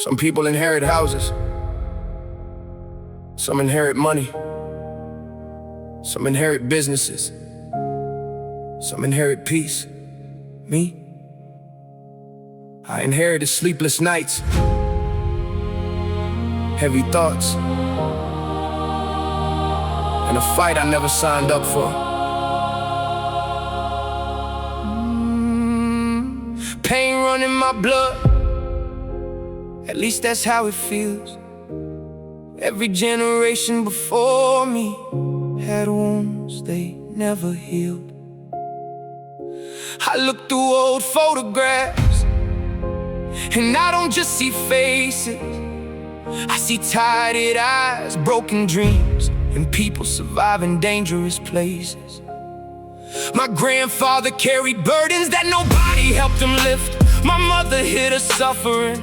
Some people inherit houses. Some inherit money. Some inherit businesses. Some inherit peace. Me? I inherited sleepless nights, heavy thoughts, and a fight I never signed up for. Pain running my blood, at least that's how it feels. Every generation before me had wounds they never healed. I look through old photographs, and I don't just see faces. I see tired eyes, broken dreams, and people surviving dangerous places. My grandfather carried burdens that nobody helped him lift. My mother hid her suffering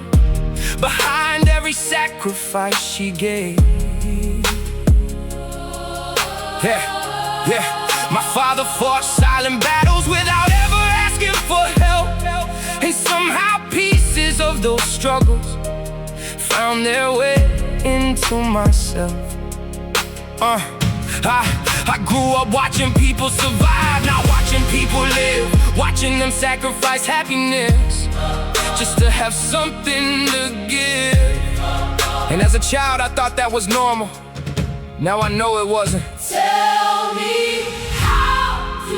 behind every sacrifice she gave. My father fought silent battles without ever asking for help. And somehow pieces of those struggles found their way into myself. I grew up watching people survive, not watching people live. Watching them sacrifice happiness just to have something to give. And as a child I thought that was normal. Now I know it wasn't. Tell me, how do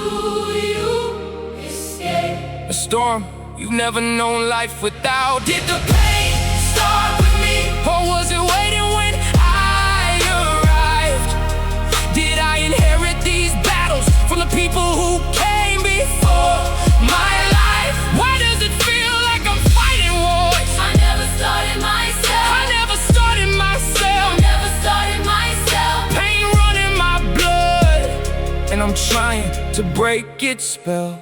you escape a storm you've never known life without? Did the pain start with me, or was it waiting when I arrived? Did I inherit these battles from the people who came before my life? Why does it feel like I'm fighting wars? I never started myself. I never started myself. I never started myself. Pain running my blood, and I'm trying to break its spell.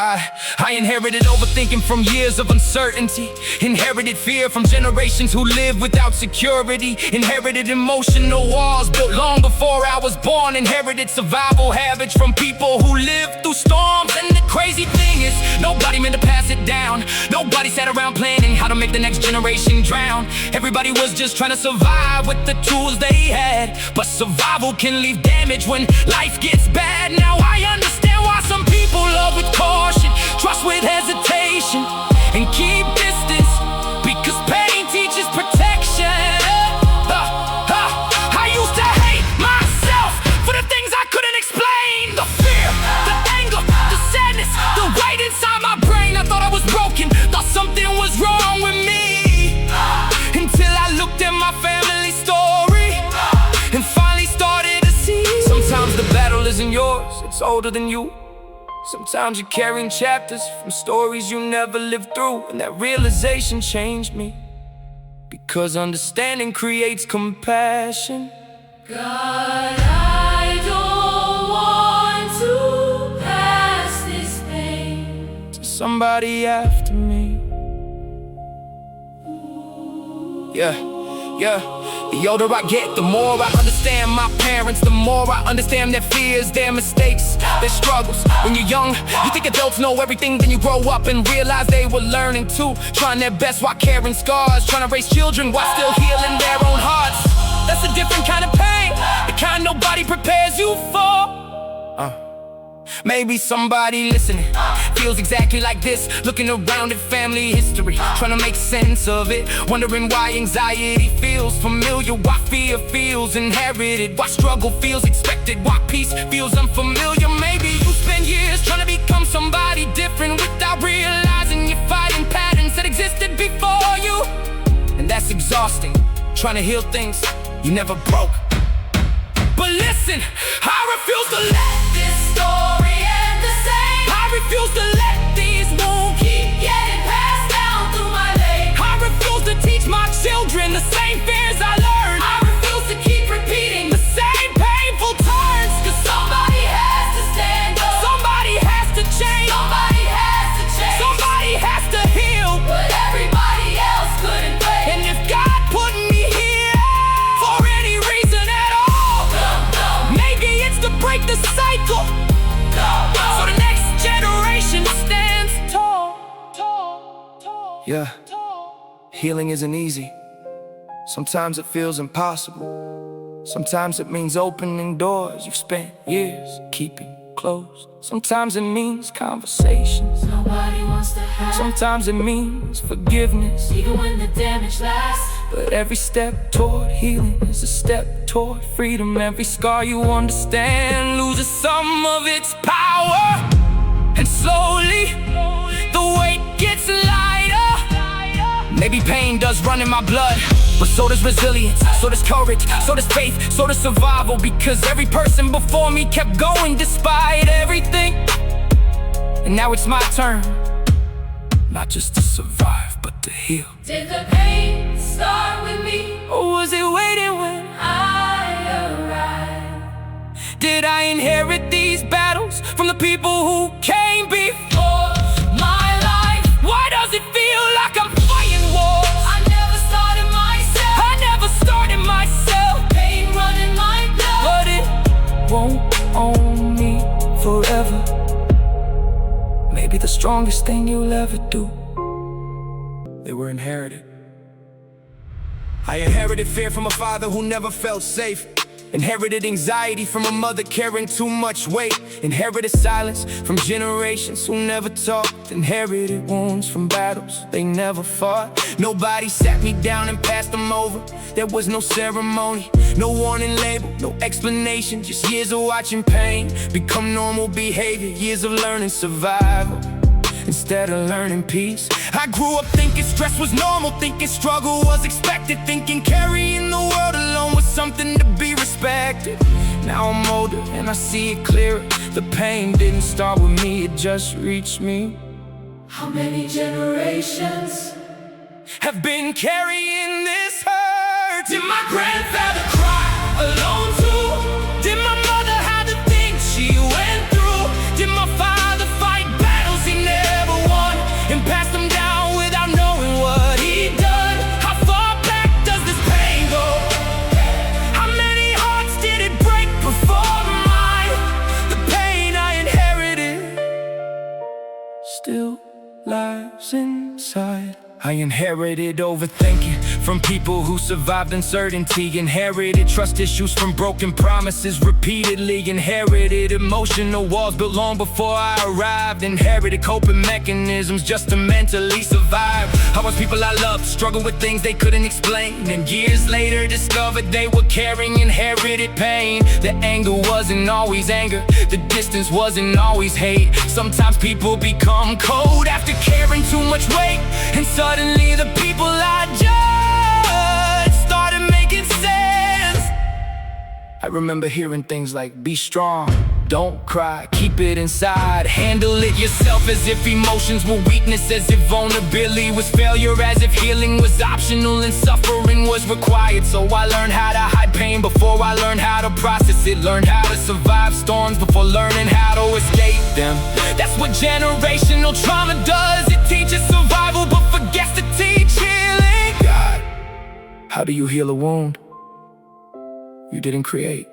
I inherited overthinking from years of uncertainty. Inherited fear from generations who lived without security. Inherited emotional walls built long before I was born. Inherited survival habits from people who lived through storms. And the crazy thing is, nobody meant to pass it down. Nobody sat around planning how to make the next generation drown. Everybody was just trying to survive with the tools they had. But survival can leave damage when life gets bad. Now I understand why some people love with caution, trust with hesitation, and keep distance, because pain teaches protection. I used to hate myself for the things I couldn't explain. The fear, the anger, the sadness, the weight inside my brain. I thought I was broken, thought something was wrong with me, until I looked at my family story and finally started to see. Sometimes the battle isn't yours, it's older than you. Sometimes you're carrying chapters from stories you never lived through. And that realization changed me, because understanding creates compassion. God, I don't want to pass this pain to somebody after me. The older I get, the more I understand my parents. The more I understand their fears, their mistakes, their struggles. When you're young, you think adults know everything. Then you grow up and realize they were learning too, trying their best while carrying scars, trying to raise children while still healing their own hearts. That's a different kind of pain, the kind nobody prepares you for. Maybe somebody listening feels exactly like this, looking around at family history, trying to make sense of it, wondering why anxiety feels familiar, why fear feels inherited, why struggle feels expected, why peace feels unfamiliar. Maybe you spend years trying to become somebody different without realizing you're fighting patterns that existed before you. And that's exhausting, trying to heal things you never broke. But listen, I refuse to let this story end the same. I refuse to let these wounds keep getting passed down through my legs. I refuse to teach my children the same fears I learned. I refuse to keep repeating the same painful turns. Cause somebody has to stand up, somebody has to change, somebody has to change, somebody has to heal, but everybody else couldn't wait. And if God put me here for any reason at all, maybe it's to break the cycle, so the next generation stands tall. Healing isn't easy. Sometimes it feels impossible. Sometimes it means opening doors you've spent years keeping closed. Sometimes it means conversations nobody wants to have. Sometimes it means forgiveness, Even when the damage lasts. but every step toward healing is a step toward freedom. Every scar you understand loses some of its power, and slowly the weight gets lighter. Maybe pain does run in my blood, but so does resilience, so does courage, so does faith, so does survival. Because every person before me kept going despite everything. And now it's my turn, not just to survive, but to heal. Did the pain start with me? Or was it waiting when I arrived? did I inherit these battles from the people who came before my life? Why does it feel like I'm fighting wars? I never started myself. I never started myself, Pain running my blood. but it won't own me forever. Maybe the strongest thing you'll ever do, they were inherited. I inherited fear from a father who never felt safe. Inherited anxiety from a mother carrying too much weight. Inherited silence from generations who never talked. Inherited wounds from battles they never fought. Nobody sat me down and passed them over. There was no ceremony, no warning label, no explanation. Just years of watching pain become normal behavior. Years of learning survival instead of learning peace. I grew up thinking stress was normal, thinking struggle was expected, thinking carrying the world alone was something to be respected. Now I'm older and I see it clearer. The pain didn't start with me, it just reached me. How many generations Have been carrying this hurt. did my grandfather cry alone too? Did my mother have the things she went through? Did my father fight battles he never won and pass them down without knowing what he'd done? How far back does this pain go? How many hearts did it break before mine? The pain I inherited still lives inside. I inherited overthinking from people who survived uncertainty. Inherited trust issues from broken promises repeatedly. Inherited emotional walls built long before I arrived. Inherited coping mechanisms just to mentally survive. I watched people I loved struggle with things they couldn't explain, and years later discovered they were carrying inherited pain. The anger wasn't always anger, the distance wasn't always hate. Sometimes people become cold after carrying too much weight, and suddenly the people I judged started making sense. I remember hearing things like, be strong, don't cry, keep it inside, handle it yourself, as if emotions were weakness, as if vulnerability was failure, as if healing was optional and suffering was required. So I learned how to hide pain before I learned how to process it. Learned how to survive storms before learning how to escape them. That's what generational trauma does. It teaches survival but forgets to teach healing. God, how do you heal a wound you didn't create?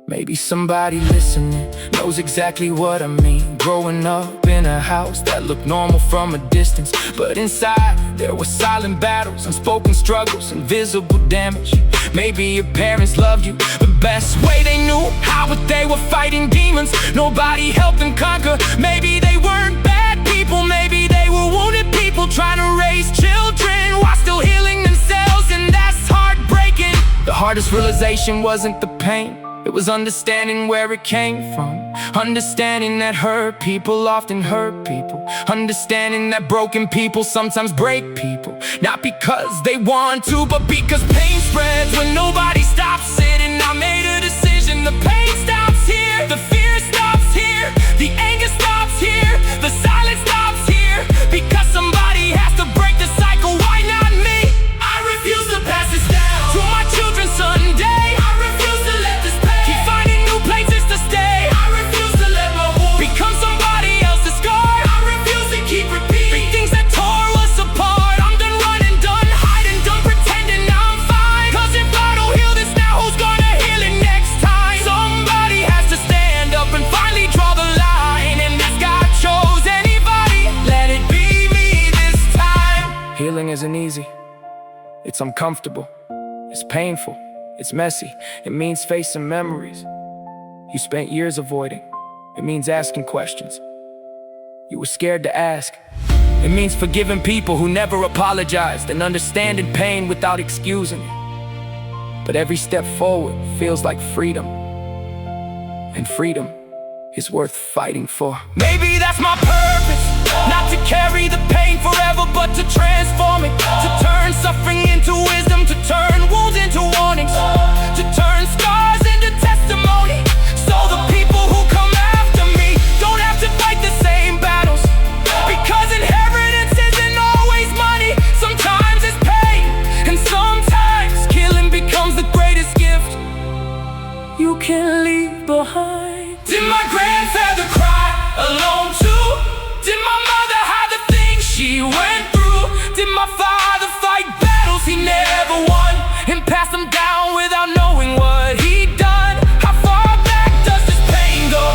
Maybe somebody listening knows exactly what I mean. Growing up in a house that looked normal from a distance, but inside there were silent battles, unspoken struggles, invisible damage. Maybe your parents loved you the best way they knew how, but they were fighting demons nobody helped them conquer. Maybe they weren't bad people, maybe they were wounded people trying to raise children while still healing themselves, and that's heartbreaking. The hardest realization wasn't the pain, it was understanding where it came from. Understanding that hurt people often hurt people. Understanding that broken people sometimes break people. Not because they want to, but because pain spreads when nobody stops it. And I made a decision, the pain stops here, the fear stops here, the anger stops here, the silence stops here. Because somebody has to break the cycle, why not me? I refuse to pass this down to my children someday. I refuse to let this pain keep finding new places to stay. I refuse to let my wound become somebody else's scar. I refuse to keep repeating things that tore us apart. I'm done running, done hiding, done pretending I'm fine. 'Cause if I don't heal this now, who's gonna heal it isn't easy. It's uncomfortable. It's painful. It's messy. It means facing memories you spent years avoiding. It means asking questions you were scared to ask. It means forgiving people who never apologized and understanding pain without excusing it. But every step forward feels like freedom, and freedom is worth fighting for. Maybe that's my purpose, not to carry the pain forever, but to transform it, to turn suffering into wisdom, to turn wounds into warnings, to turn scars into testimony, so the people who come after me don't have to fight the same battles. Because inheritance isn't always money, sometimes it's pain, and sometimes killing becomes the greatest gift you can leave behind. Did my grandfather cry alone too? Did my mother hide the things she went through? Did my father fight battles he never won and pass them down without knowing what he'd done? How far back does this pain go?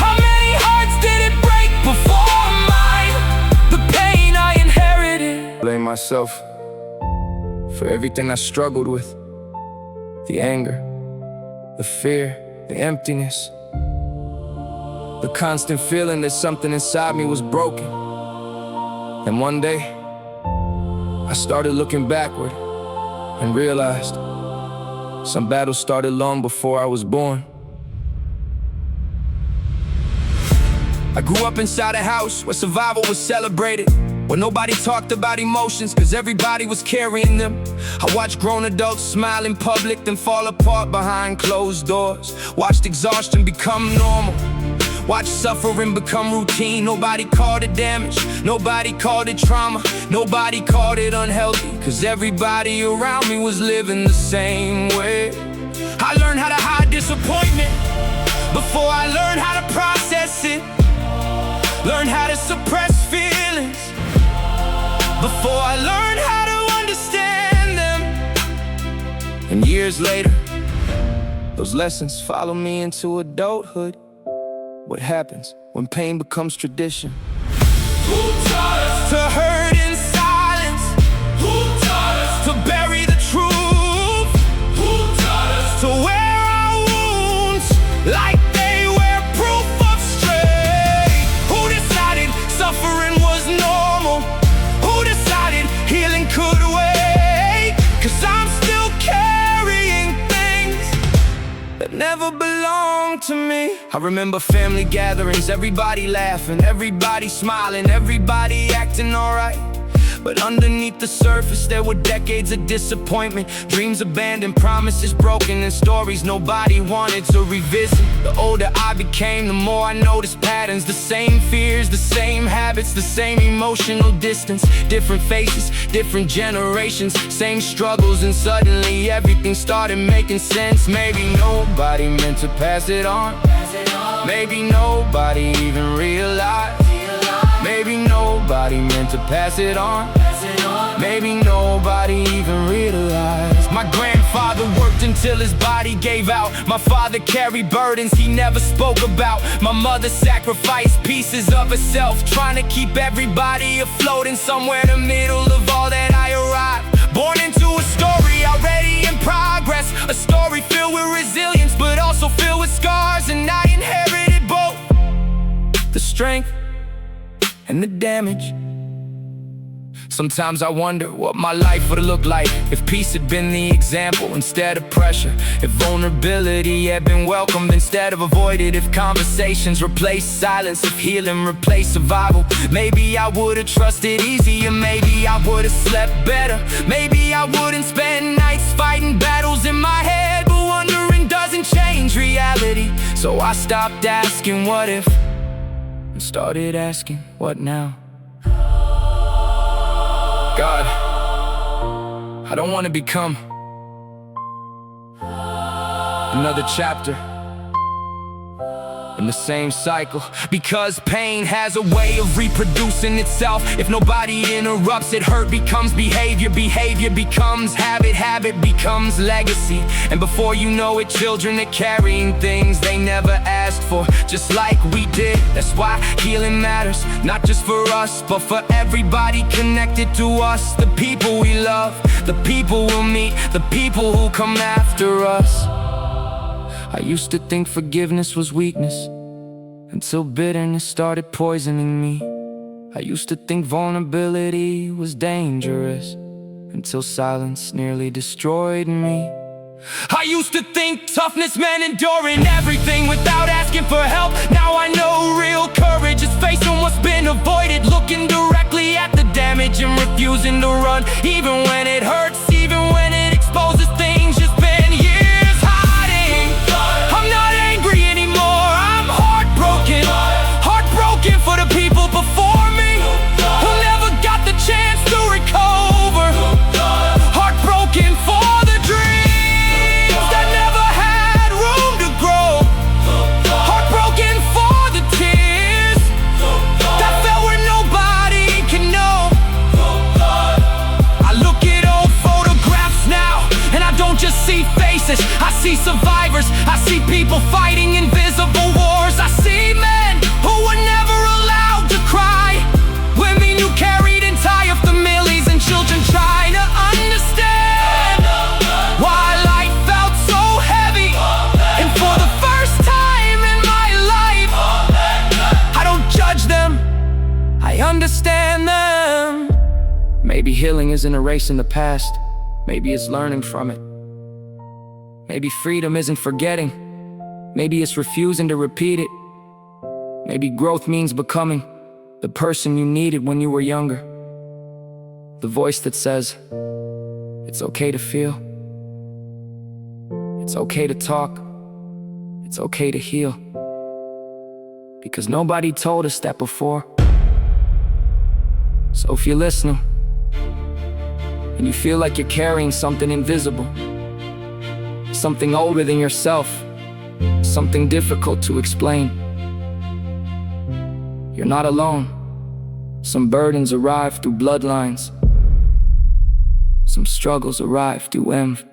How many hearts did it break before mine? The pain I inherited. Blame myself for everything I struggled with. The anger, the fear, the emptiness, the constant feeling that something inside me was broken. And one day, I started looking backward and realized some battles started long before I was born. I grew up inside a house where survival was celebrated, where nobody talked about emotions cause everybody was carrying them. I watched grown adults smile in public then fall apart behind closed doors. Watched exhaustion become normal, watched suffering become routine. Nobody called it damage, nobody called it trauma, nobody called it unhealthy, cause everybody around me was living the same way. I learned how to hide disappointment before I learned how to process it. Learned how to suppress feelings before I learned how to understand them. And years later, those lessons follow me into adulthood. What happens when pain becomes tradition? Who taught us to hurt in silence? Who taught us to bury the truth? Who taught us to wear our wounds like they were proof of strength? Who decided suffering was normal? Who decided healing could wait? Cause I'm still carrying things that never belonged to me. I remember family gatherings, everybody laughing, everybody smiling, everybody acting alright. But underneath the surface there were decades of disappointment, dreams abandoned, promises broken, and stories nobody wanted to revisit. The older I became, the more I noticed patterns, the same fears, the same habits, the same emotional distance. Different faces, different generations, same struggles, and suddenly everything started making sense. Maybe nobody meant to pass it on. Maybe nobody even realized. Maybe nobody meant to pass it on. Maybe nobody even realized. My grandfather worked until his body gave out. My father carried burdens he never spoke about. My mother sacrificed pieces of herself, trying to keep everybody afloat. And somewhere in the middle of all that I arrived, born into a story already in progress. A story filled with resilience, but also filled with scars. And I inherited both the strength and the damage. Sometimes I wonder what my life would look like if peace had been the example instead of pressure, if vulnerability had been welcomed instead of avoided, if conversations replaced silence, if healing replaced survival. Maybe I would've trusted easier, maybe I would've slept better, maybe I wouldn't spend nights fighting battles in my head. But wondering doesn't change reality, so I stopped asking what if and started asking what now. God, I don't want to become another chapter, in the same cycle. Because pain has a way of reproducing itself. If nobody interrupts it, hurt becomes behavior, behavior becomes habit, habit becomes legacy. And before you know it, children are carrying things they never asked for, just like we did. That's why healing matters, not just for us, but for everybody connected to us. The people we love, the people we'll meet, the people who come after us. I used to think forgiveness was weakness, until bitterness started poisoning me. I used to think vulnerability was dangerous, until silence nearly destroyed me. I used to think toughness meant enduring everything without asking for help. Now I know real courage is facing what's been avoided, looking directly at the damage and refusing to run, even when it hurts, even when it exposes things you spent years hiding. I'm not angry anymore, I'm heartbroken. Heartbroken for the people before me who never got the chance to recover. Heartbroken for the dreams that never had room to grow. Heartbroken for the tears that fell where nobody can know. I look at old photographs now, and I don't just see faces, I see survivors. I see people fighting invisible wars. I see men who were never allowed to cry, women who carried entire families, and children trying to understand why life felt so heavy. And for the first time in my life, I don't judge them, I understand them. Maybe healing isn't erasing the past, maybe it's learning from it. Maybe freedom isn't forgetting, maybe it's refusing to repeat it. Maybe growth means becoming the person you needed when you were younger. The voice that says, it's okay to feel, it's okay to talk, it's okay to heal. Because nobody told us that before. So if you're listening, and you feel like you're carrying something invisible, something older than yourself, something difficult to explain, you're not alone. Some burdens arrive through bloodlines, some struggles arrive through envy.